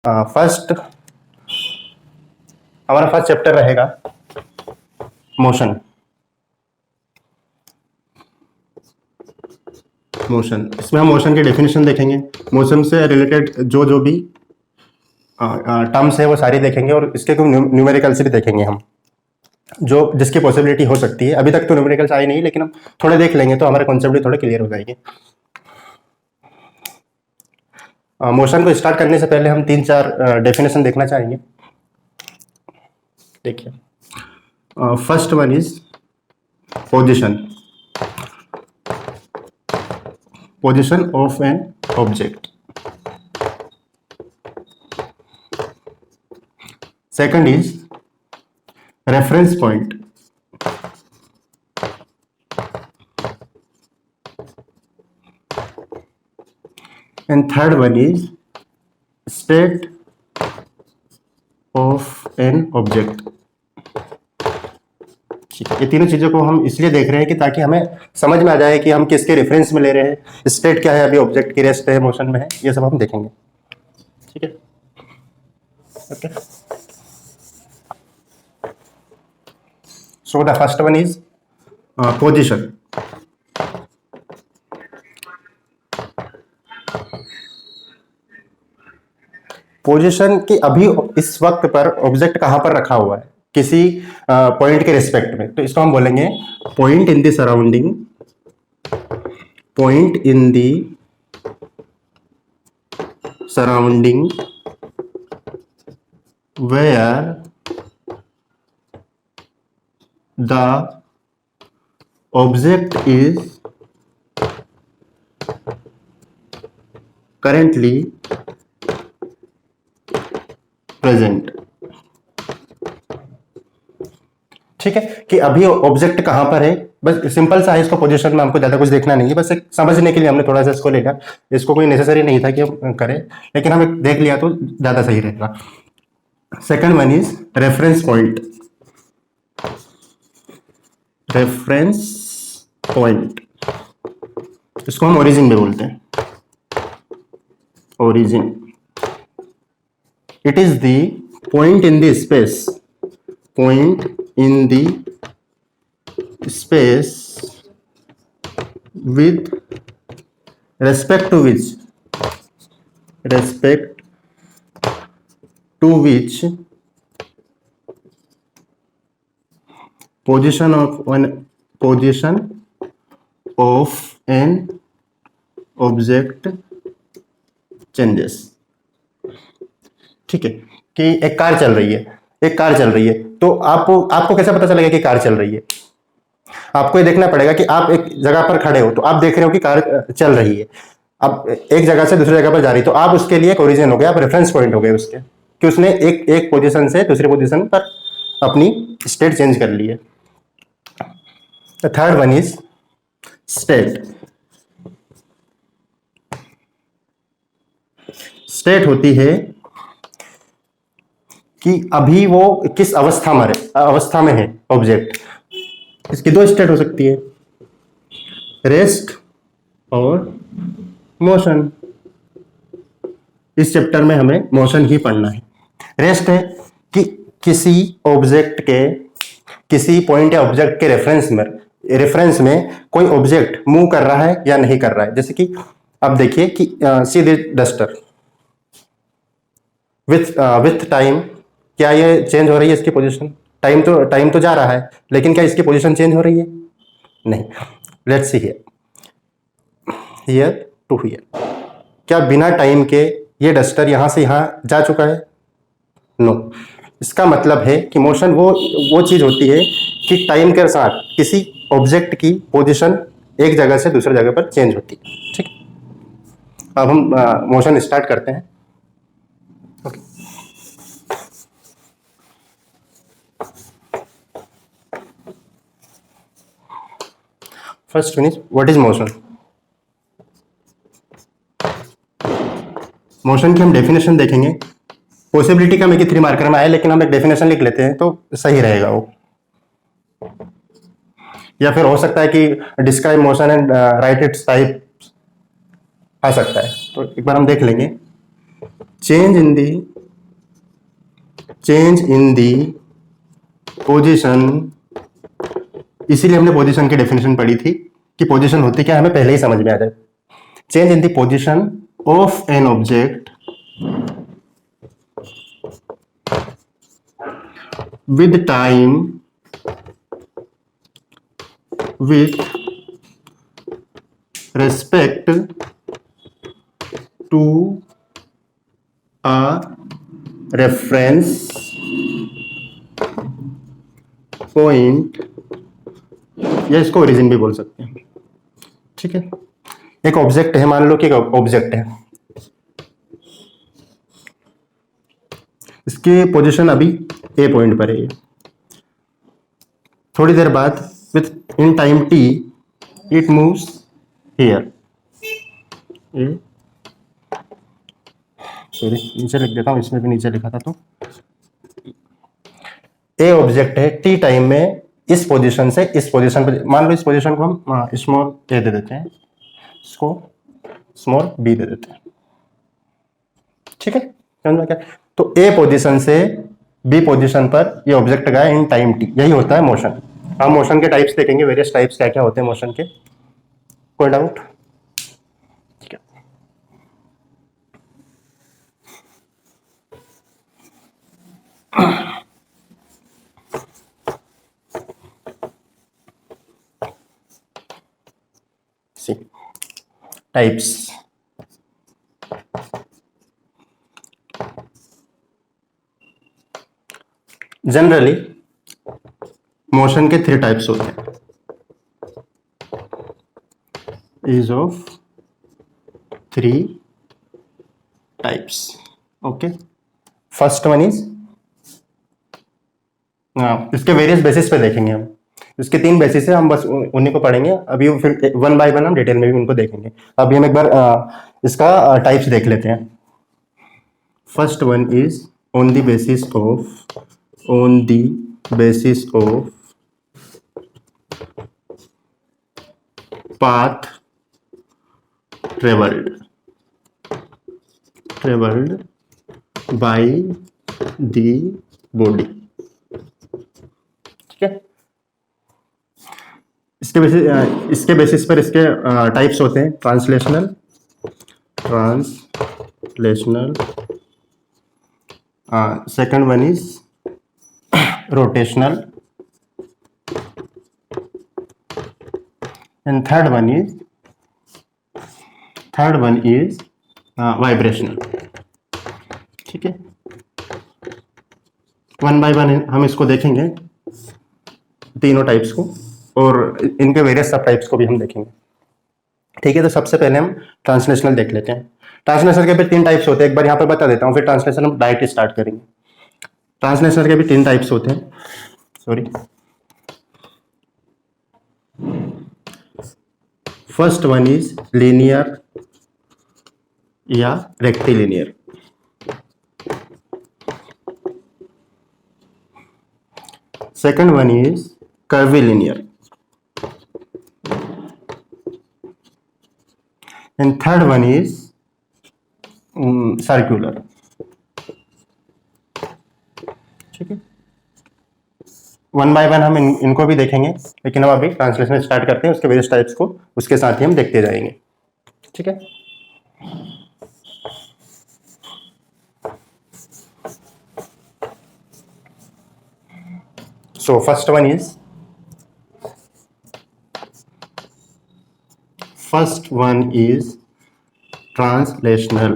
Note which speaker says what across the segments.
Speaker 1: First हमारा first chapter रहेगा motion. Motion, इसमें हम मोशन की डेफिनेशन देखेंगे, मोशन से रिलेटेड जो भी टर्म्स है वो सारी देखेंगे, और इसके कुछ न्यूमेरिकल्स भी देखेंगे हम, जो जिसकी पॉसिबिलिटी हो सकती है। अभी तक तो न्यूमेरिकल्स आई नहीं, लेकिन हम थोड़े देख लेंगे तो हमारे कॉन्सेप्ट भी थोड़े क्लियर हो जाएंगे। मोशन को स्टार्ट करने से पहले हम 3-4 डेफिनेशन देखना चाहेंगे। देखिए, first one is position, position of an object. Second is reference point, and third one is state of an object. ये तीनों चीजों को हम इसलिए देख रहे हैं कि ताकि हमें समझ में आ जाए कि हम किसके रेफरेंस में ले रहे हैं, स्टेट क्या है, अभी ऑब्जेक्ट की रेस्ट है, मोशन में है, ये सब हम देखेंगे। ठीक है, okay. So the first one is position. Position की अभी इस वक्त पर ऑब्जेक्ट कहां पर रखा हुआ है, किसी पॉइंट के रिस्पेक्ट में, तो इसको हम बोलेंगे point in the surrounding, point in the surrounding where the object is currently present. ठीक है, कि अभी ऑब्जेक्ट कहां पर है, बस सिंपल सा है, इसको पोजीशन में हमको ज्यादा कुछ देखना नहीं है, बस एक समझने के लिए हमने थोड़ा सा इसको ले लिया। इसको कोई नेसेसरी नहीं था कि हम करें, लेकिन हमें देख लिया तो ज्यादा सही रहेगा। Second one is reference point, reference point, इसको हम ओरिजिन में बोलते हैं, origin. It is the point in the space, point in the space with respect to which, respect to which position of an object changes। ठीक है, कि एक car चल रही है, एक कार चल रही है, तो आपको कैसे पता चलेगा कि कार चल रही है? आपको ये देखना पड़ेगा कि आप एक जगह पर खड़े हो तो आप देख रहे हो कि कार चल रही है, अब एक जगह से दूसरी जगह पर जा रही, तो आप उसके लिए एक ओरिजिन हो गए, आप रेफरेंस पॉइंट हो गए उसके, कि उसने एक पोजीशन से दूसरी पोजीशन पर अपनी स्टेट चेंज कर ली है। Third one is state. State होती है कि अभी वो किस अवस्था में है ऑब्जेक्ट। इसकी दो स्टेट हो सकती है, रेस्ट और मोशन। इस चैप्टर में हमें मोशन ही पढ़ना है। रेस्ट है कि किसी ऑब्जेक्ट के, किसी पॉइंट या ऑब्जेक्ट के रेफरेंस में कोई ऑब्जेक्ट मूव कर रहा है या नहीं कर रहा है। जैसे कि अब देखिए कि see this duster, with time क्या ये चेंज हो रही है इसकी पोजीशन? टाइम तो जा रहा है, लेकिन क्या इसकी पोजीशन चेंज हो रही है? नहीं। Let's see here to here, क्या बिना टाइम के ये डस्टर यहां से यहां जा चुका है? नो। इसका मतलब है कि मोशन वो चीज होती है कि टाइम के साथ किसी ऑब्जेक्ट की पोजीशन एक जगह से दूसरी जगह पर चेंज होती है। ठीक, अब हम मोशन स्टार्ट करते हैं। Okay, first one is what is motion. Motion की हम डेफिनेशन देखेंगे। पॉसिबिलिटी का मैं 3 मार्कर में आया, लेकिन हम एक डेफिनेशन लिख लेते हैं तो सही रहेगा वो, या फिर हो सकता है कि describe motion and right its type आ सकता है, तो एक बार हम देख लेंगे। Change in the change in the position, इसीलिए हमने पोजीशन की डेफिनेशन पढ़ी थी कि पोजीशन होती क्या, हमें पहले ही समझ में आ जाए। Change in the position of an object with time with respect to a reference point, या इसको ओरिजिन भी बोल सकते हैं। ठीक है, एक ऑब्जेक्ट है, मान लो कि एक ऑब्जेक्ट है, इसकी पोजीशन अभी ए पॉइंट पर है, थोड़ी देर बाद with in time T it moves here, sorry नीचे लिख देता हूं, इसमें भी नीचे लिखा था। तो ए ऑब्जेक्ट है, टी टाइम में इस पोजीशन से इस पोजीशन पर, मान लो इस पोजीशन को हम स्मॉल ए दे देते हैं, इसको स्मॉल बी दे देते हैं। ठीक है, समझ में क्या? तो ए पोजीशन से बी पोजीशन पर ये ऑब्जेक्ट गया इन टाइम टी, यही होता है मोशन। हम मोशन के टाइप्स देखेंगे, वेरियस टाइप्स क्या क्या होते हैं मोशन के, कोई डाउट? ठीक है, सी टाइप्स। जनरली मोशन के 3 टाइप्स होते हैं, is of 3 types. Okay, first one is, इसके वेरियस बेसिस पे देखेंगे हम, इसके 3 बेसिस है, हम बस उन्हीं को पढ़ेंगे अभी, फिर वन बाय वन हम डिटेल में भी उनको देखेंगे। अभी हम एक बार इसका टाइप्स देख लेते हैं। First one is on the basis of, on the basis of path traveled by the body। ठीक है, इसके बेसिस पर इसके टाइप्स होते हैं, translational, second one is rotational, and third one is vibrational. ठीक है, वन बाय वन हम इसको देखेंगे, तीनों टाइप्स को, और इनके वेरियस सब टाइप्स को भी हम देखेंगे। ठीक है, तो सबसे पहले हम ट्रांसलेशनल देख लेते हैं। ट्रांसलेशनल के भी 3 टाइप्स होते हैं, एक बार यहाँ पर बता देता हूँ, फिर ट्रांसलेशन हम डायरेक्ट स्टार्ट करेंगे। ट्रांसलेशनल के भी 3 टाइप्स होते हैं, sorry. First one is linear या rectilinear. Second one is curvilinear, and third one is circular. ठीक है, वन बाय वन हम इनको भी देखेंगे, लेकिन हम अभी ट्रांसलेशन स्टार्ट करते हैं, उसके वेरियस टाइप्स को उसके साथ ही हम देखते जाएंगे। ठीक है, so first one is translational.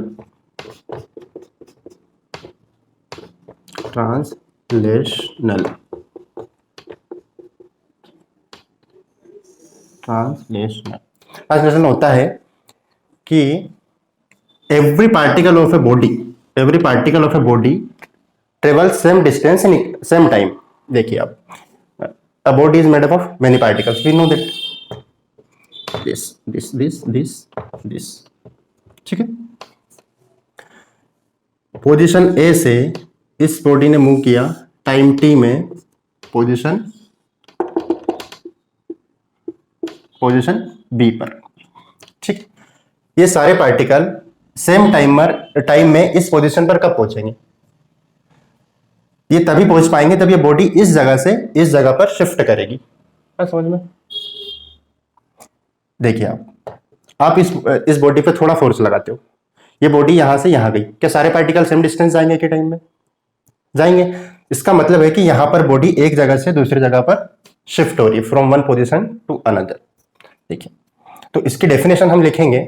Speaker 1: Translation होता है कि every particle of a body travel same distance in same time. देखिए आप, a body is made up of many particles, we know that, this. ठीक है, पोजीशन ए से इस बॉडी ने मूव किया टाइम टी में पोजीशन बी पर। ठीक, ये सारे पार्टिकल सेम टाइम में इस पोजीशन पर कब पहुंचेंगे? ये तभी पहुंच पाएंगे जब ये बॉडी इस जगह से इस जगह पर शिफ्ट करेगी। क्या समझ में? देखिए आप इस बॉडी पे थोड़ा फोर्स लगाते हो, ये बॉडी यहां से यहां गई, क्या सारे पार्टिकल सेम डिस्टेंस जाएंगे के टाइम में? जाएंगे। इसका मतलब है कि यहां पर बॉडी एक जगह से दूसरी जगह पर शिफ्ट हो रही है, from one position to another. देखिए, तो इसकी डेफिनेशन हम लिखेंगे।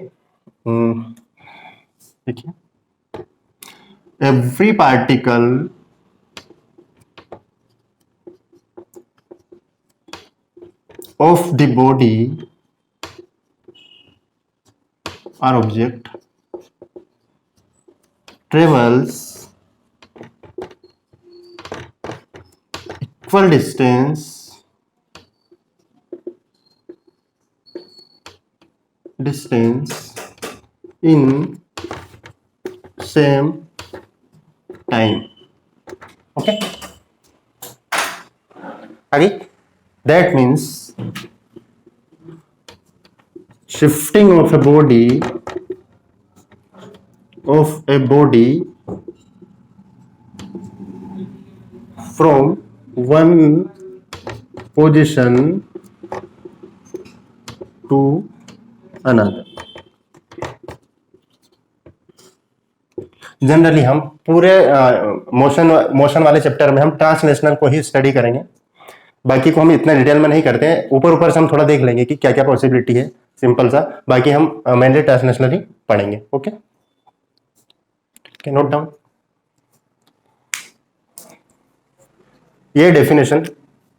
Speaker 1: देखिए, every particle of the body or object travels equal distance in same time. Okay, आगे, that means shifting of a body from one position to another. Generally हम पूरे motion वाले चैप्टर में हम ट्रांसलेशनल को ही स्टडी करेंगे, बाकी को हम इतना डिटेल में नहीं करते हैं। ऊपर ऊपर से हम थोड़ा देख लेंगे कि क्या क्या पॉसिबिलिटी है, सिंपल सा। बाकी हम मेनली ट्रांसलेशनल ही पढ़ेंगे। Okay, note down. ये डेफिनेशन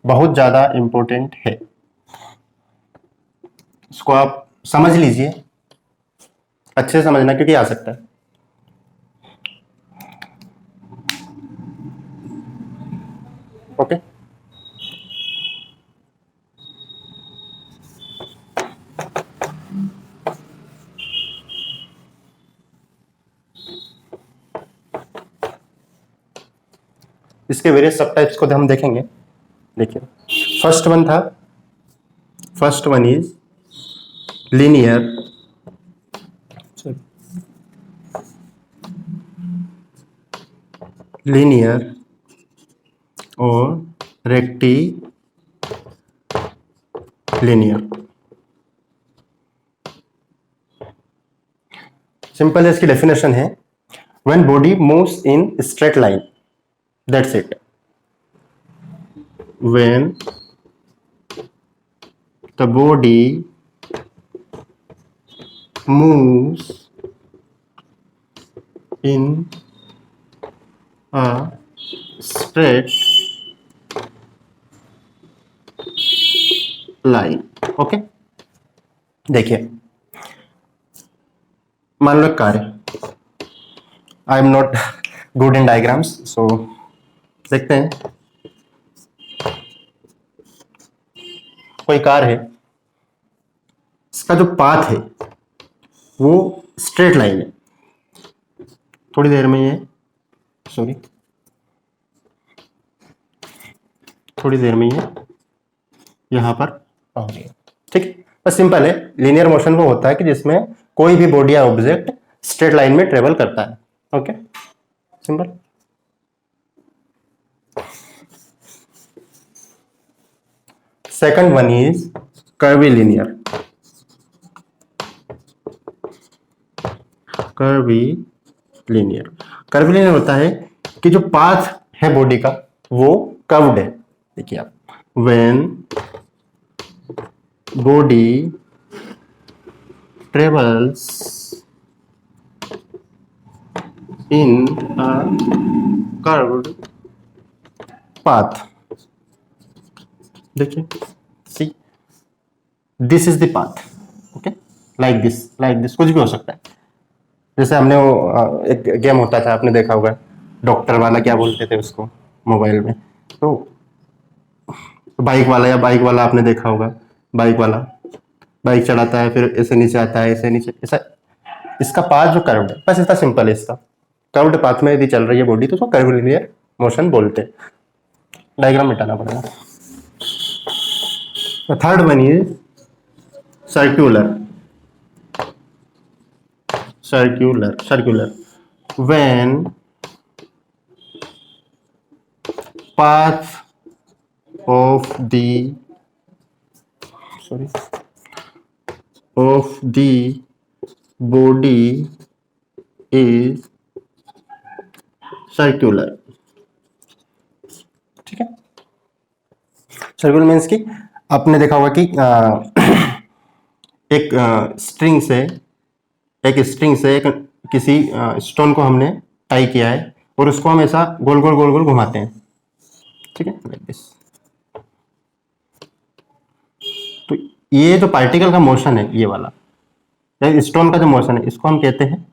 Speaker 1: बहुत ज्यादा इंपॉर्टेंट है, इसको आप समझ लीजिए, अच्छे से समझना क्योंकि आ सकता है। ओके, इसके वेरियस सब टाइप्स को हम देखेंगे। देखिए, फर्स्ट वन इज लीनियर और रेक्टिलिनियर। सिंपल इसकी डेफिनेशन है, when body moves in straight line, that's it. When the body moves in a straight line. Okay, देखिए, मान लो एक कार है। I am not good in diagrams, so देखते हैं। कोई कार है, इसका जो पाथ है वो स्ट्रेट लाइन है। थोड़ी देर में ये यहां पर पहुंच गया। ठीक है, बस सिंपल है। लीनियर मोशन वो होता है कि जिसमें कोई भी बॉडी या ऑब्जेक्ट स्ट्रेट लाइन में ट्रेवल करता है। Okay, simple. Second one is curvilinear. Curvilinear होता है कि जो पाथ है बॉडी का वो कर्व्ड है। देखिए आप, when body travels in a curved path, देखिए, see this is the path. Okay, like this कुछ भी हो सकता है। जैसे हमने वो एक गेम होता था, आपने देखा होगा, डॉक्टर वाला, क्या बोलते थे उसको मोबाइल में, तो बाइक वाला आपने देखा होगा। बाइक चढ़ाता है, फिर ऐसे नीचे आता है, ऐसे नीचे, ऐसा। इसका पाथ जो कर्व्ड है, बस इतना सिंपल है। इसका कर्व्ड पाथ में यदि चल रही है बॉडी तो उसको कर्वीलिनियर मोशन बोलते हैं। डायग्राम मिटाना पड़ेगा। Third one is circular, when path of the body is circular. ठीक है, सर्कुलर मीन्स कि आपने देखा होगा कि एक स्ट्रिंग से एक किसी स्टोन को हमने टाई किया है और उसको हम ऐसा गोल गोल गोल गोल घुमाते हैं, ठीक है, लाइक दिस। तो ये जो पार्टिकल का मोशन है, ये वाला स्टोन का जो मोशन है, इसको हम कहते हैं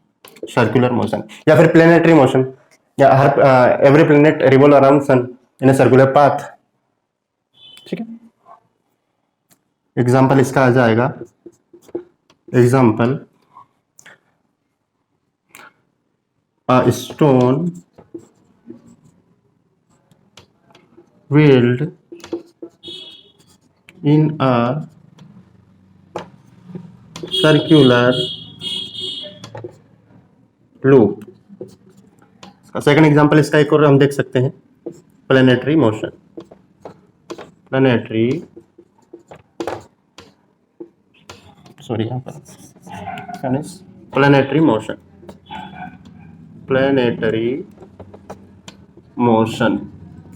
Speaker 1: सर्कुलर मोशन या फिर प्लेनेटरी मोशन, या हर every planet revolve around sun in a circular path. ठीक है, एग्जांपल इसका आ जाएगा, example a stone whirled in a circular loop। Second example इसका एक और हम देख सकते हैं, प्लेनेटरी मोशन, प्लेनेटरी यहाँ पर प्लेनेटरी मोशन, प्लेनेटरी मोशन।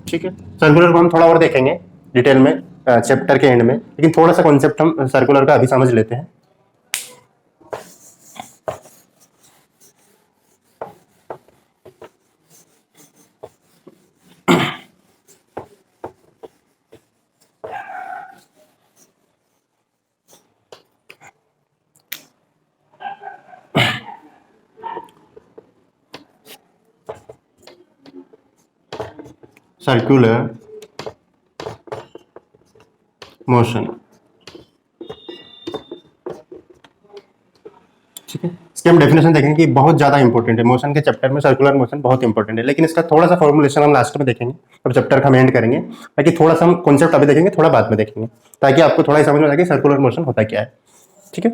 Speaker 1: ठीक है, सर्कुलर को हम थोड़ा और देखेंगे डिटेल में चैप्टर के एंड में, लेकिन थोड़ा सा कॉन्सेप्ट हम सर्कुलर का अभी समझ लेते हैं। सर्कुलर मोशन, ठीक है, इसकी हम डेफिनेशन देखेंगे कि बहुत ज्यादा इंपॉर्टेंट है, मोशन के चैप्टर में सर्कुलर मोशन बहुत इंपॉर्टेंट है, लेकिन इसका थोड़ा सा फॉर्मुलेशन हम लास्ट में देखेंगे, अब चैप्टर का हम एंड करेंगे, ताकि थोड़ा सा हम कॉन्सेप्ट अभी देखेंगे, थोड़ा बाद में देखेंगे, ताकि आपको थोड़ा ही समझ में आए कि सर्कुलर मोशन होता क्या है। ठीक है,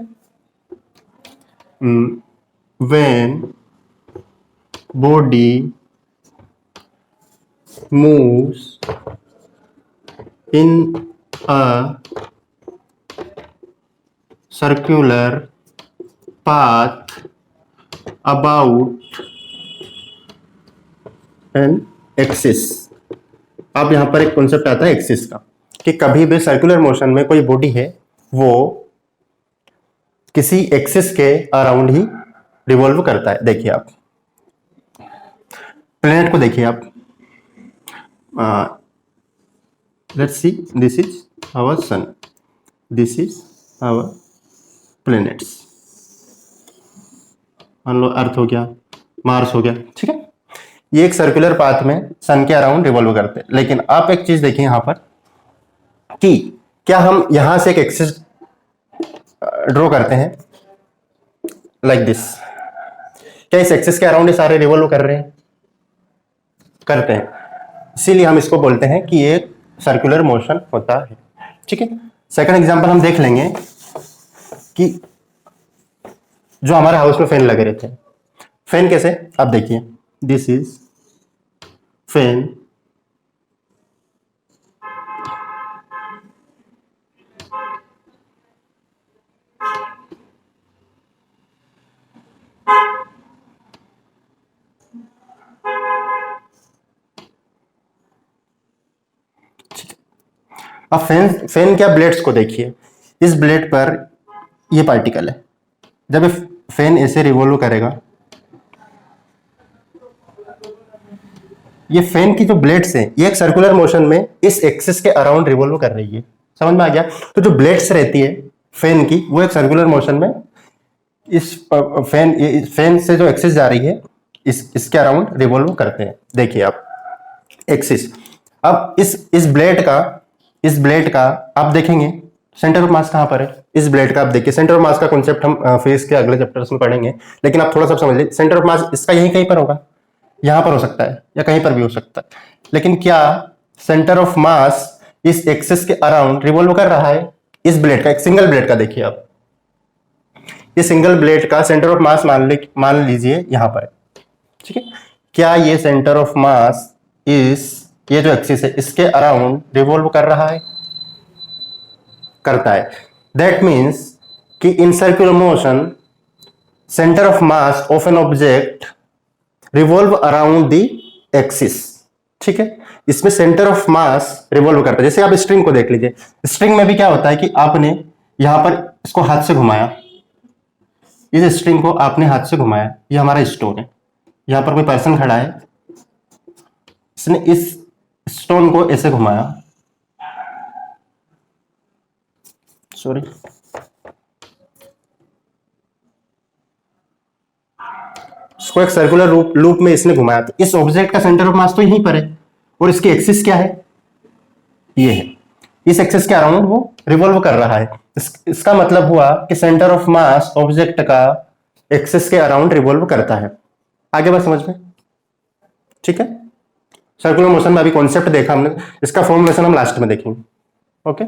Speaker 1: when body moves in a circular path about an axis। अब यहां पर एक कॉन्सेप्ट आता है एक्सिस का, कि कभी भी सर्कुलर मोशन में कोई बॉडी है वो किसी एक्सिस के अराउंड ही रिवॉल्व करता है। देखिए आप प्लेनेट को देखिए आप, let's see, this is our sun, this is our planets, मान लो अर्थ हो गया, मार्स हो गया। ठीक है, ये एक सर्कुलर पाथ में सन के अराउंड रिवॉल्व करते हैं, लेकिन आप एक चीज देखिए यहां पर कि क्या हम यहां से एक एक्सिस ड्रॉ करते हैं लाइक दिस, क्या इस एक्सिस के अराउंड सारे रिवॉल्व कर रहे हैं? करते हैं, इसीलिए हम इसको बोलते हैं कि ये सर्कुलर मोशन होता है। ठीक है, सेकंड एग्जांपल हम देख लेंगे कि जो हमारे हाउस में फैन लगे रहते हैं, फैन कैसे, आप देखिए, दिस इज फैन, अब फैन क्या ब्लेड्स को देखिए, इस ब्लेड पर ये पार्टिकल है, जब फैन ऐसे रिवॉल्व करेगा, ये फैन की जो ब्लेड्स हैं ये एक सर्कुलर मोशन में इस एक्सिस के अराउंड रिवॉल्व कर रही है। समझ में आ गया? तो जो ब्लेड्स रहती है फैन की, वो एक सर्कुलर मोशन में इस फैन से जो एक्सिस जा रही है इसके अराउंड रिवॉल्व करते हैं। देखिए आप एक्सिस, अब इस ब्लेड का आप देखेंगे सेंटर ऑफ मास कहां पर है, इस ब्लेड का आप देखिए, सेंटर ऑफ मास का कॉन्सेप्ट हम फेस के अगले चैप्टर्स में पढ़ेंगे, लेकिन आप थोड़ा सा समझ लीजिए, सेंटर ऑफ मास इसका यहीं कहीं पर होगा, यहां पर हो सकता है या कहीं पर भी हो सकता है, लेकिन क्या सेंटर ऑफ मास इस एक्सिस के अराउंड रिवॉल्व कर रहा है? इस ब्लेड का, एक सिंगल ब्लेड का देखिए आप, ये सिंगल ब्लेड का सेंटर ऑफ मास मान लीजिए यहां पर है। ठीक है, क्या ये सेंटर ऑफ मास इस ये जो एक्सिस है इसके अराउंड रिवॉल्व कर रहा है, करता है। दैट मीन्स कि इन circular motion centre of mass of an object revolve around the axis. ठीक है, इसमें सेंटर ऑफ मास रिवॉल्व करता है। जैसे आप स्ट्रिंग को देख लीजिए, स्ट्रिंग में भी क्या होता है कि आपने यहां पर इसको हाथ से घुमाया, इस स्ट्रिंग को आपने हाथ से घुमाया, ये हमारा स्टोन है, यहां पर कोई पर्सन खड़ा है, इसने इस स्टोन को ऐसे घुमाया, सॉरी, इसको एक सर्कुलर लूप में इसने घुमाया, तो इस ऑब्जेक्ट का सेंटर ऑफ मास तो यहीं पर है, और इसकी एक्सिस क्या है, ये है। इस एक्सिस के अराउंड वो रिवॉल्व कर रहा है। इसका मतलब हुआ कि सेंटर ऑफ मास ऑब्जेक्ट का एक्सिस के अराउंड रिवॉल्व करता है। आगे बात समझ में? ठीक है, सर्कुलर मोशन में अभी कॉन्सेप्ट देखा हमने, इसका फॉर्मुलेशन हम लास्ट में देखेंगे। ओके,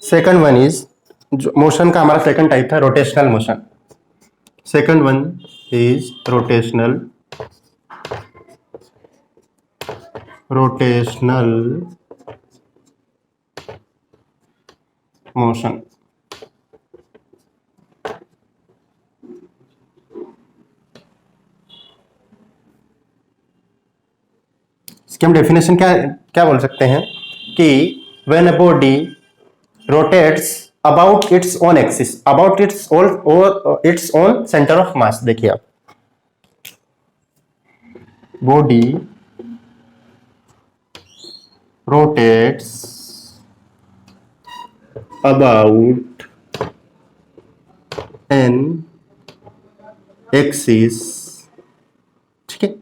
Speaker 1: सेकंड वन इज, जो मोशन का हमारा सेकंड टाइप था rotational motion. Second one is rotational motion. इसकी हम डेफिनेशन क्या क्या बोल सकते हैं कि when a body rotates about its own axis, about its own centre of मास। देखिए आप, body rotates about an axis, ठीक है,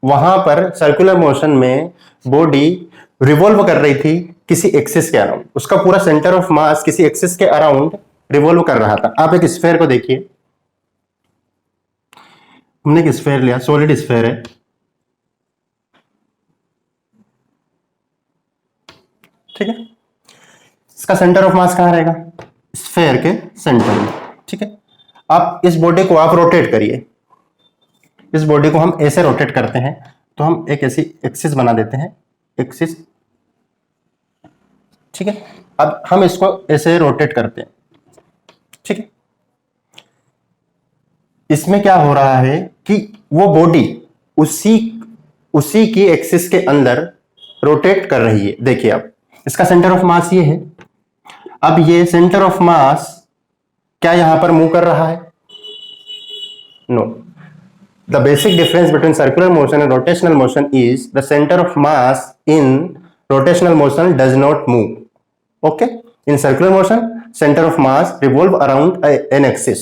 Speaker 1: वहां पर सर्कुलर मोशन में बॉडी रिवॉल्व कर रही थी किसी एक्सिस के अराउंड, उसका पूरा सेंटर ऑफ मास किसी एक्सिस के अराउंड रिवॉल्व कर रहा था। आप एक स्फेयर को देखिए, हमने एक स्फेयर लिया, सॉलिड स्फेयर है, ठीक है, इसका सेंटर ऑफ मास कहां रहेगा, स्फेयर के सेंटर में। ठीक है, आप इस बॉडी को आप रोटेट करिए, इस बॉडी को हम ऐसे रोटेट करते हैं, तो हम एक ऐसी एक्सिस बना देते हैं, एक्सिस, ठीक है। अब हम इसको ऐसे रोटेट करते हैं, ठीक है। इसमें क्या हो रहा है कि वो बॉडी उसी उसी की एक्सिस के अंदर रोटेट कर रही है। देखिए अब इसका सेंटर ऑफ मास ये है, अब ये सेंटर ऑफ मास क्या यहां पर मूव कर रहा है, no. The basic difference between circular motion and rotational motion is the centre of mass in rotational motion does not move. Okay, in circular motion centre of mass revolve around an axis.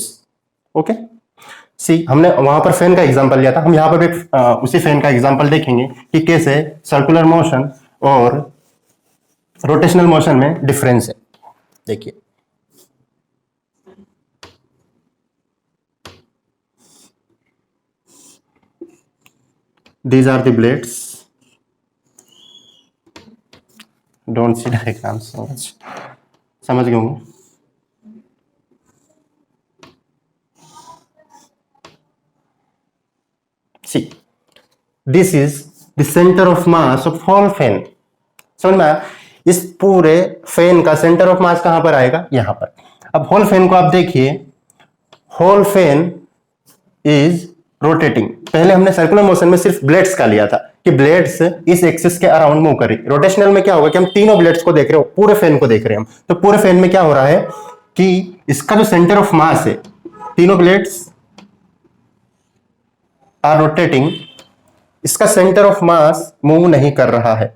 Speaker 1: Okay, see हमने वहां पर fan का example लिया था, हम यहां पर भी उसी फैन का एग्जांपल देखेंगे कि कैसे सर्कुलर मोशन और रोटेशनल मोशन में डिफरेंस है। देखिए these are the blades, don't see diagrams so much, समझ गए होंगे। See, this is the center of mass of whole fan। समझ में आया? इस पूरे फैन का सेंटर ऑफ मास कहां पर आएगा, यहां पर। अब होल फैन को आप देखिए, होल फैन इज रोटेटिंग। पहले हमने सर्कुलर मोशन में सिर्फ ब्लेड्स का लिया था कि ब्लेड्स इस एक्सिस के अराउंड मूव कर रही। रोटेशनल में क्या होगा कि हम तीनों ब्लेड्स को देख रहे हो, पूरे फैन को देख रहे हैं हम, तो पूरे फैन में क्या हो रहा है कि इसका जो सेंटर ऑफ मास है, तीनों ब्लेड्स आर रोटेटिंग, इसका सेंटर ऑफ मास मूव नहीं कर रहा है।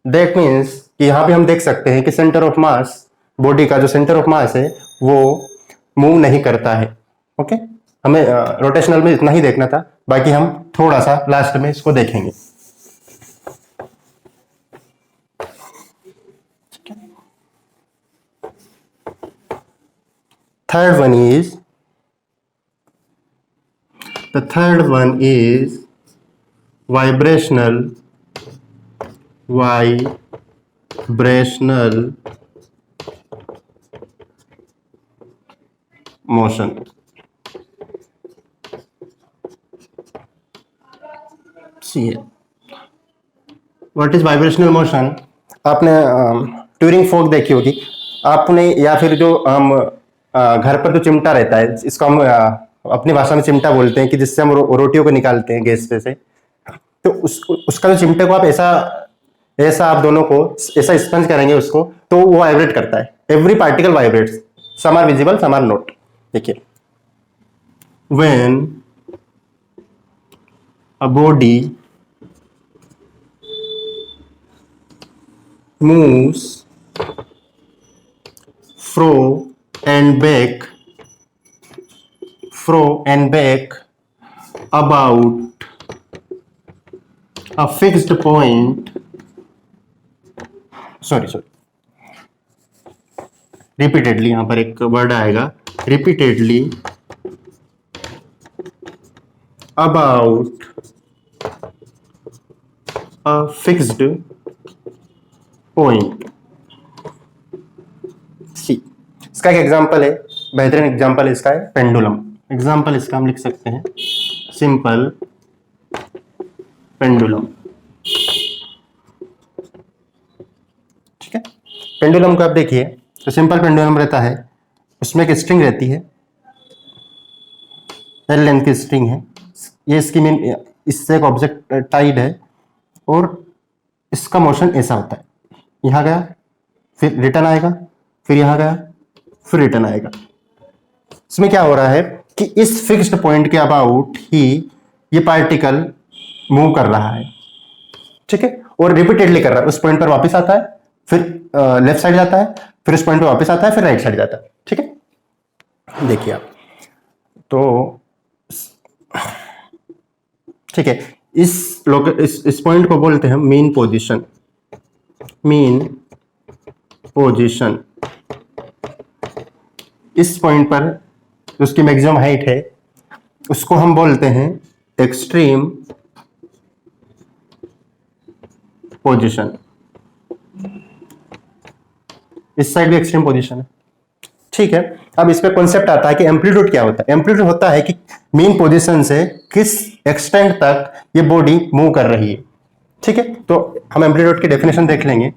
Speaker 1: दैट मीन्स कि यहां पे हम देख सकते हैं कि सेंटर ऑफ मास, बॉडी का जो सेंटर ऑफ मास है वो मूव नहीं करता है। ओके, हमें रोटेशनल में इतना ही देखना था, बाकी हम थोड़ा सा लास्ट में इसको देखेंगे। Third one is vibrational vibrational motion. See what is vibrational motion? आपने ट्यूरिंग फोक देखी होगी आपने, या फिर जो हम घर पर जो चिमटा रहता है, इसको हम अपनी भाषा में चिमटा बोलते हैं, कि जिससे हम रोटियों को निकालते हैं गैस पे से। तो उसका जो चिमटे को आप ऐसा ऐसा आप दोनों को ऐसा स्पंज करेंगे उसको, तो वो वाइब्रेट करता है। Every particle vibrates, some are visible some are not. देखिए, when a body moves fro and back about a fixed point, sorry repeatedly, यहां पर एक वर्ड आएगा repeatedly about a fixed point। सी, इसका एक एग्जांपल है, बेहतरीन एग्जांपल इसका है पेंडुलम। एग्जांपल इसका हम लिख सकते हैं सिंपल पेंडुलम। ठीक है, पेंडुलम को आप देखिए तो सिंपल पेंडुलम रहता है, उसमें एक स्ट्रिंग रहती है, एल लेंथ की स्ट्रिंग है, ये इसकी मेन, इससे एक ऑब्जेक्ट टाइड है और इसका मोशन ऐसा होता है, यहां गया फिर रिटर्न आएगा, फिर यहां गया फिर रिटर्न आएगा। इसमें क्या हो रहा है कि इस फिक्स्ड पॉइंट के अबाउट ही ये पार्टिकल मूव कर रहा है। ठीक है, और रिपीटेडली कर रहा है, उस पॉइंट पर वापस आता है, फिर लेफ्ट साइड जाता है, फिर उस पॉइंट पर वापस आता है, फिर राइट साइड जाता है। ठीक है, देखिए आप तो ठीक है, इस पॉइंट को बोलते हैं मीन पोजीशन। मीन पोजीशन, इस पॉइंट पर उसकी मैक्सिमम हाइट है, उसको हम बोलते हैं एक्सट्रीम पोजीशन। इस साइड भी एक्सट्रीम पोजीशन है। ठीक है, अब इस पे कॉन्सेप्ट आता है कि एम्पलीट्यूड क्या होता है। एम्पलीट्यूड होता है कि मीन पोजीशन से किस एक्सटेंट तक ये बॉडी मूव कर रही है। ठीक है, तो हम एम्पलीट्यूड की डेफिनेशन देख लेंगे।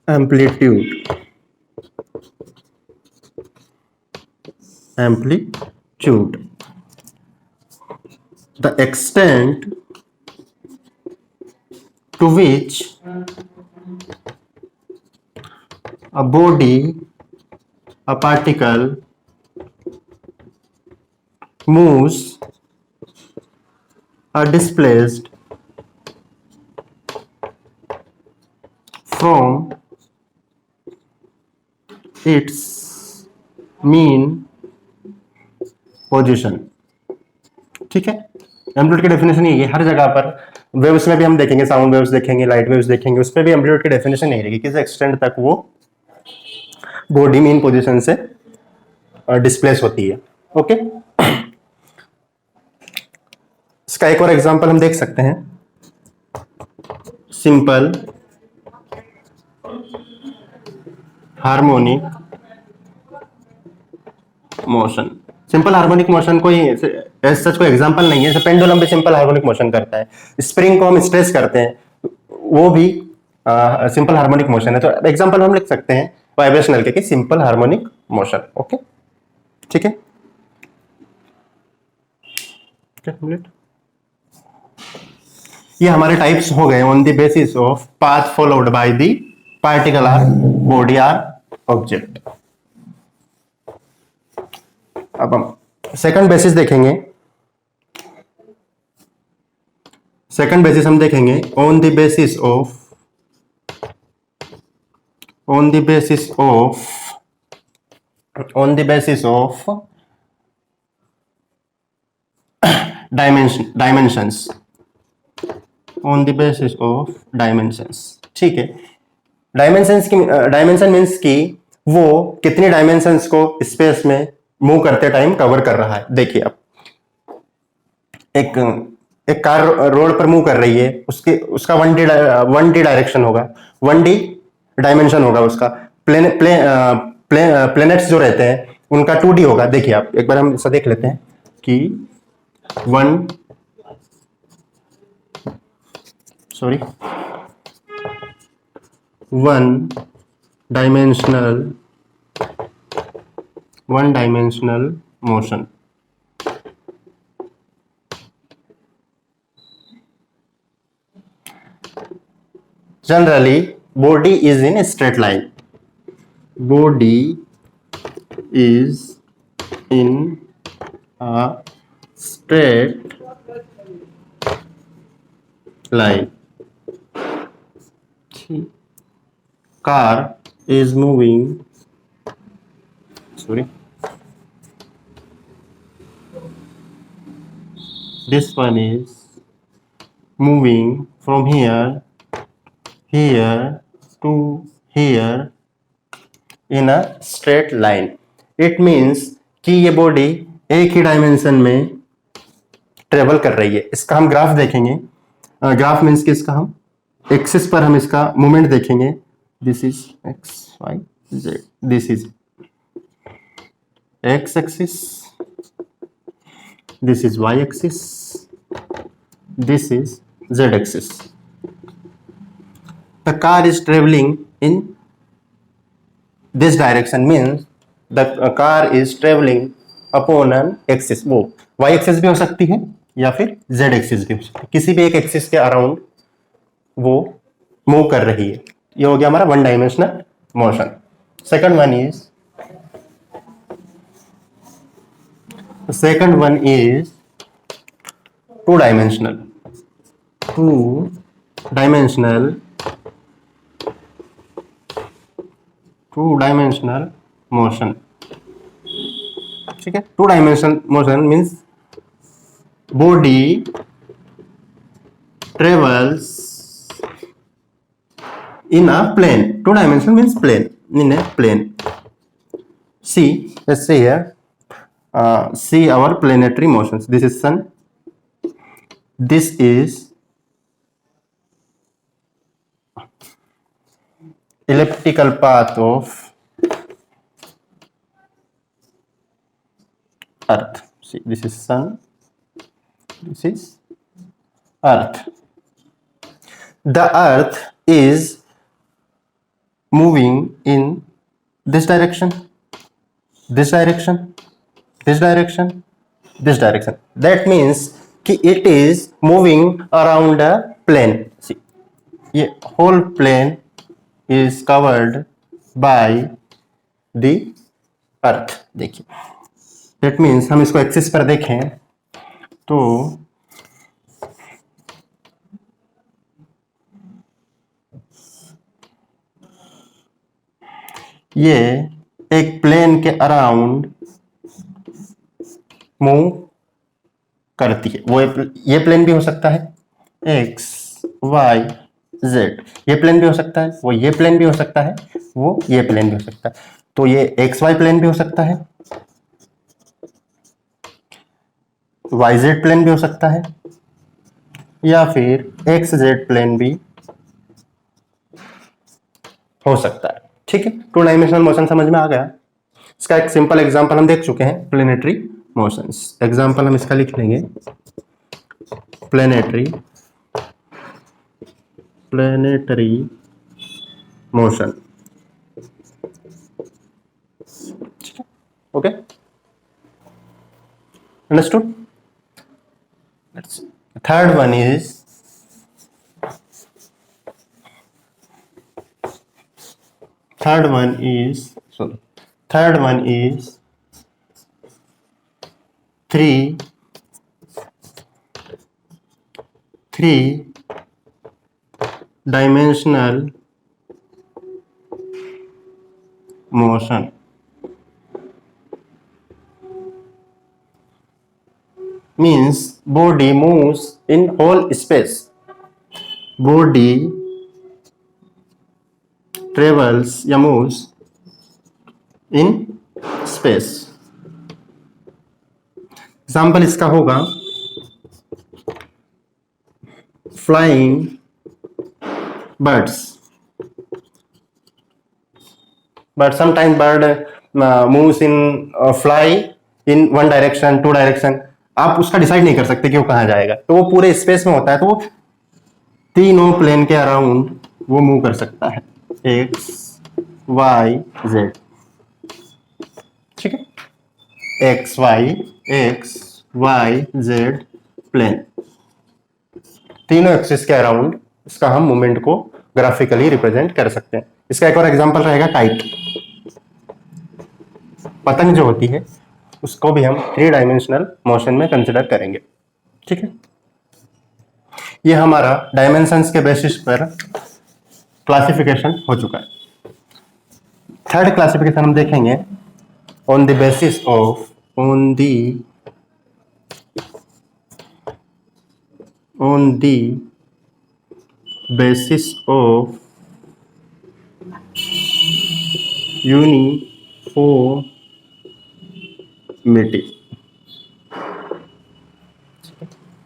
Speaker 1: Amplitude, amplitude, the extent to which a body, a particle moves or displaced from its mean position। ठीक है, एम्पलीट्यूड की डेफिनेशन यही है। हर जगह पर वेव्स में भी हम देखेंगे, साउंड वेव्स देखेंगे, लाइट वेव्स देखेंगे, उस पर भी एम्पलीट्यूड की डेफिनेशन नहीं रहेगी, किस एक्सटेंट तक वो बॉडी मीन पोजीशन से डिस्प्लेस होती है। ओके, इसका एक और एग्जांपल हम देख सकते हैं, simple harmonic motion. Simple harmonic motion कोई ऐसा कोई एग्जांपल नहीं है, जैसे पेंडुलम भी सिंपल हार्मोनिक मोशन करता है, स्प्रिंग को हम स्ट्रेच करते हैं, वो भी सिंपल हार्मोनिक मोशन है। तो एग्जांपल हम लिख सकते हैं वाइब्रेशनल के सिंपल हार्मोनिक मोशन। ओके, ठीक है, ये हमारे टाइप्स हो गए on the basis of path followed by the particle or body or object. अब हम सेकंड बेसिस देखेंगे। सेकंड बेसिस हम देखेंगे on the basis of dimensions, on the basis of dimensions. ठीक है, डायमेंशन मीन्स कि वो कितनी डायमेंशंस को स्पेस में मूव करते टाइम कवर कर रहा है। देखिए, अब एक एक कार रोड पर मूव कर रही है, उसके उसका 1D डायरेक्शन होगा, 1D डायमेंशन होगा उसका। प्लेनेट्स जो रहते हैं उनका 2D होगा। देखिए आप एक बार हम ऐसा देख लेते हैं कि one sorry one dimensional motion. Generally, body is in a straight line. Body is in a straight line. Car is moving. Sorry. This one is moving from here to here in a straight line. It means कि ये body एक ही dimension में travel कर रही है। इसका हम graph देखेंगे। ग्राफ मीन्स कि इसका हम एक्सिस पर हम इसका मूवमेंट देखेंगे। This is x y z, this is x axis, this is y axis, this is z axis. The car is traveling in this direction, means the car is traveling upon an axis. वो y axis भी हो सकती है या फिर z axis भी हो सकती है, किसी भी एक एक्सिस के अराउंड वो मूव कर रही है। ये हो गया हमारा one dimensional motion. Second one is two dimensional motion. ठीक है, two dimensional motion means body travels in a plane. Two dimension means plane, in a plane. See, let's say here, see our planetary motions. This is sun, this is elliptical path of earth. See, this is sun, this is earth. The earth is moving in this direction, this direction, this direction, this direction. That means कि it is moving around a plane. See, ये whole plane is covered by the earth. देखिए, that means हम इसको axis पर देखें तो ये एक प्लेन के अराउंड मूव करती है। वो ये प्लेन भी हो सकता है एक्स वाई जेड, ये प्लेन भी हो सकता है, वो ये प्लेन भी हो सकता है, वो ये प्लेन भी हो सकता है। तो ये एक्स वाई प्लेन भी हो सकता है, वाई जेड प्लेन भी हो सकता है, या फिर एक्स जेड प्लेन भी हो सकता है। ठीक है, टू डायमेंशनल मोशन समझ में आ गया। इसका एक सिंपल एग्जांपल हम देख चुके हैं, प्लेनेटरी मोशंस। एग्जांपल हम इसका लिख लेंगे, planetary motion. Okay, understood. Third one is third one is three dimensional motion. Means body moves in whole space. Body travels या moves in space. एग्जाम्पल इसका होगा flying birds. But sometimes bird moves in fly in one direction, two direction. आप उसका decide नहीं कर सकते कि वो कहाँ जाएगा, तो वो पूरे स्पेस में होता है, तो वो तीनों प्लेन के अराउंड वो मूव कर सकता है, एक्स वाई जेड, ठीक है, एक्स वाई जेड प्लेन, तीनों एक्सिस के अराउंड इसका हम मूवमेंट को ग्राफिकली रिप्रेजेंट कर सकते हैं। इसका एक और एग्जांपल रहेगा काइट, पतंग जो होती है उसको भी हम 3 डायमेंशनल मोशन में कंसिडर करेंगे, ठीक है। ये हमारा डायमेंशंस के बेसिस पर क्लासिफिकेशन हो चुका है। थर्ड क्लासिफिकेशन हम देखेंगे on the basis of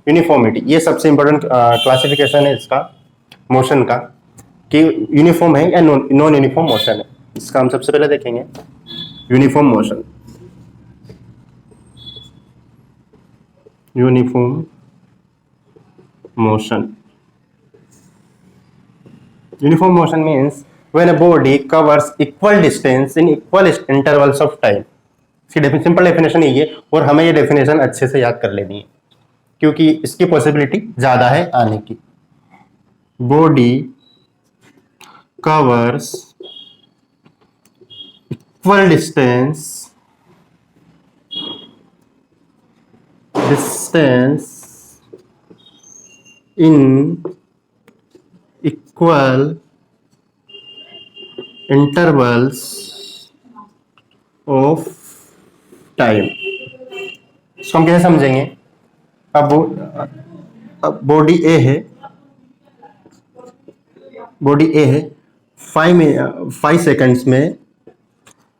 Speaker 1: uniformity. ये सबसे इंपॉर्टेंट क्लासिफिकेशन है इसका मोशन का, कि यूनिफॉर्म है या नॉन यूनिफॉर्म मोशन है। इसका हम सबसे पहले देखेंगे uniform motion. Uniform motion means when a body covers equal distance in equal intervals of time। इसकी सिंपल डेफिनेशन यही है, और हमें ये डेफिनेशन अच्छे से याद कर लेनी है क्योंकि इसकी पॉसिबिलिटी ज्यादा है आने की। Body covers equal distance in equal intervals of time। इसको हम कैसे समझेंगे? अब बॉडी ए है, 5 सेकंड्स में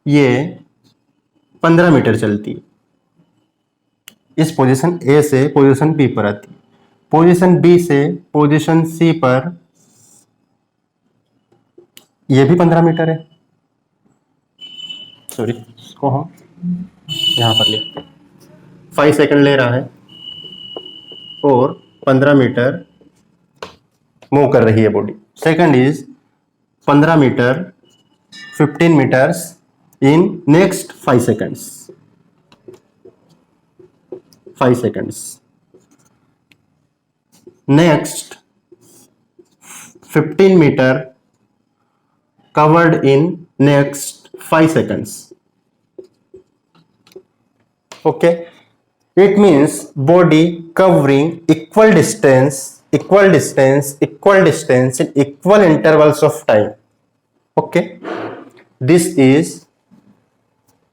Speaker 1: ये 15 मीटर चलती है। इस पोजीशन ए से पोजीशन बी पर आती है, पोजीशन बी से पोजीशन सी पर ये भी 15 मीटर है। सॉरी, इसको हम यहां पर लिखते हैं। 5 सेकंड ले रहा है और 15 मीटर मूव कर रही है body. Second is 15 meter 15 meters in next 5 seconds. 5 seconds। Next 15 meter covered in next 5 seconds। Okay, it means body covering equal distance in equal intervals of time। Okay, this is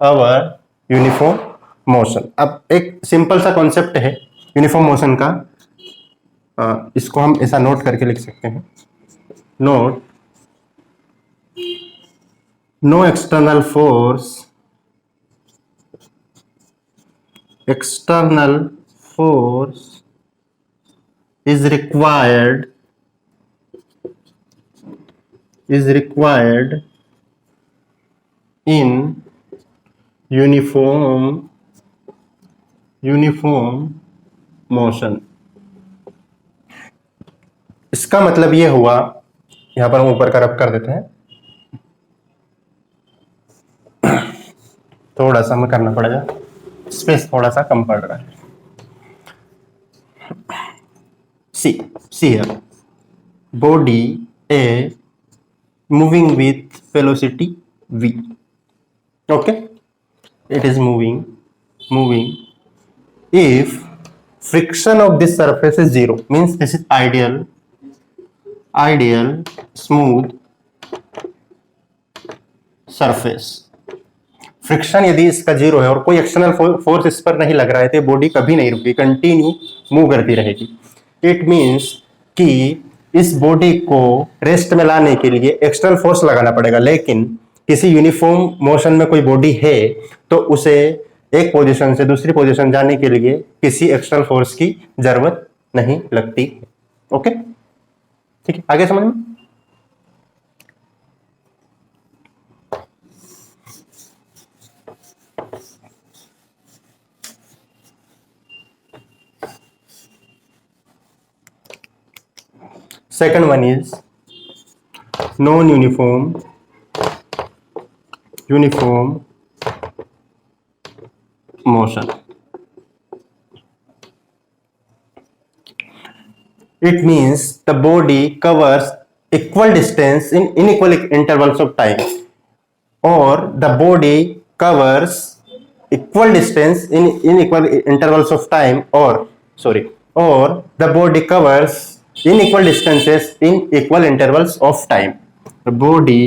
Speaker 1: our uniform motion. अब एक simple सा concept है uniform motion का, इसको हम ऐसा note करके लिख सकते हैं। Note, no external force is required in uniform motion. इसका मतलब ये हुआ, यहां पर हम ऊपर का रब कर देते हैं, थोड़ा सा हमें करना पड़ेगा, स्पेस थोड़ा सा कम पड़ रहा है। See here, body a moving with velocity v। Okay, it is moving if friction of this surface is 0, means this is ideal smooth surface। Friction यदि इसका 0 है और कोई एक्सटर्नल फोर्स इस पर नहीं लग रहा है तो बॉडी कभी नहीं रुकेगी, कंटिन्यू मूव करती रहेगी। इट मीन्स कि इस बॉडी को रेस्ट में लाने के लिए एक्सटर्नल फोर्स लगाना पड़ेगा, लेकिन किसी यूनिफॉर्म मोशन में कोई बॉडी है तो उसे एक पोजीशन से दूसरी पोजीशन जाने के लिए किसी एक्सटर्नल फोर्स की जरूरत नहीं लगती। ओके, ठीक है, आगे समझ में। Second one is non uniform motion. It means the body covers equal distance in unequal intervals of time, or the body covers equal distance in unequal intervals of time, or the body covers unequal distances in equal intervals of time. The body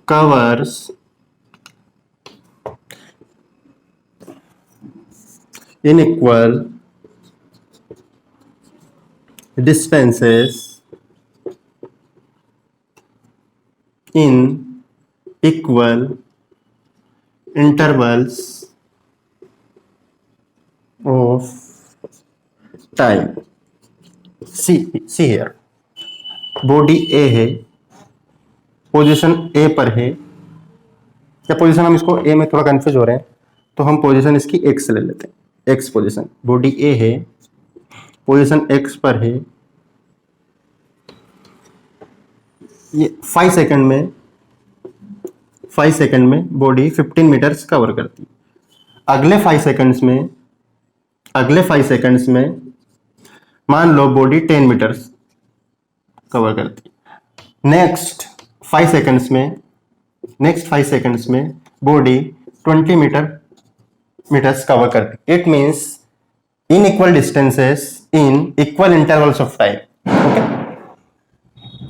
Speaker 1: covers unequal distances in equal intervals of time. See here, body A है, position ए पर है, या position हम इसको ए में थोड़ा confuse हो रहे हैं तो हम पोजीशन इसकी एक्स ले लेते हैं। एक्स पोजीशन, बॉडी ए है, पोजीशन एक्स पर है, ये 5 सेकंड में बॉडी 15 मीटर्स कवर करती है। अगले 5 सेकंड्स में मान लो बॉडी 10 मीटर्स कवर करती है। नेक्स्ट 5 सेकंड्स में बॉडी 20 मीटर्स कवर करती है। It means inequal distances in equal intervals of time. Okay,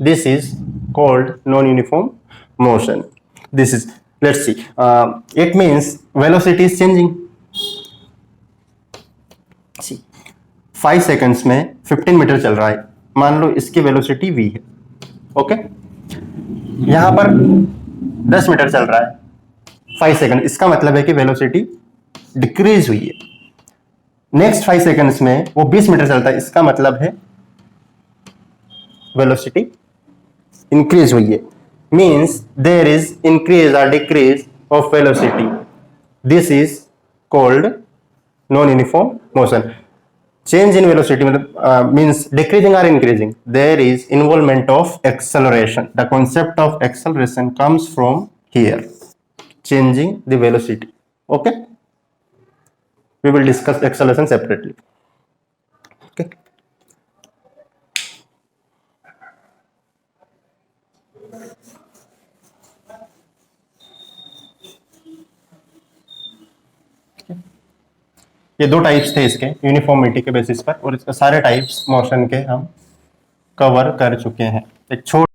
Speaker 1: this is called non-uniform motion. This is, let's see, it means velocity is changing. See, 5 seconds में 15 metre चल रहा है, मान लो इसकी velocity v है। Okay, यहां पर 10 मीटर चल रहा है 5 सेकंड, इसका मतलब है कि वेलोसिटी डिक्रीज हुई है। नेक्स्ट 5 सेकंड्स में वो 20 मीटर चलता है, इसका मतलब है वेलोसिटी इंक्रीज हुई है। मीन्स देयर इज इंक्रीज और decrease of velocity. This is called non uniform motion. Change in velocity मतलब मीन्स डिक्रीजिंग और increasing, there is involvement of acceleration. The concept of acceleration comes from here, changing the velocity. Okay, we will discuss acceleration separately. Okay, ये 2 types थे इसके uniformity के basis पर, और इसके सारे टाइप्स मोशन के हम कवर कर चुके हैं। एक छोटा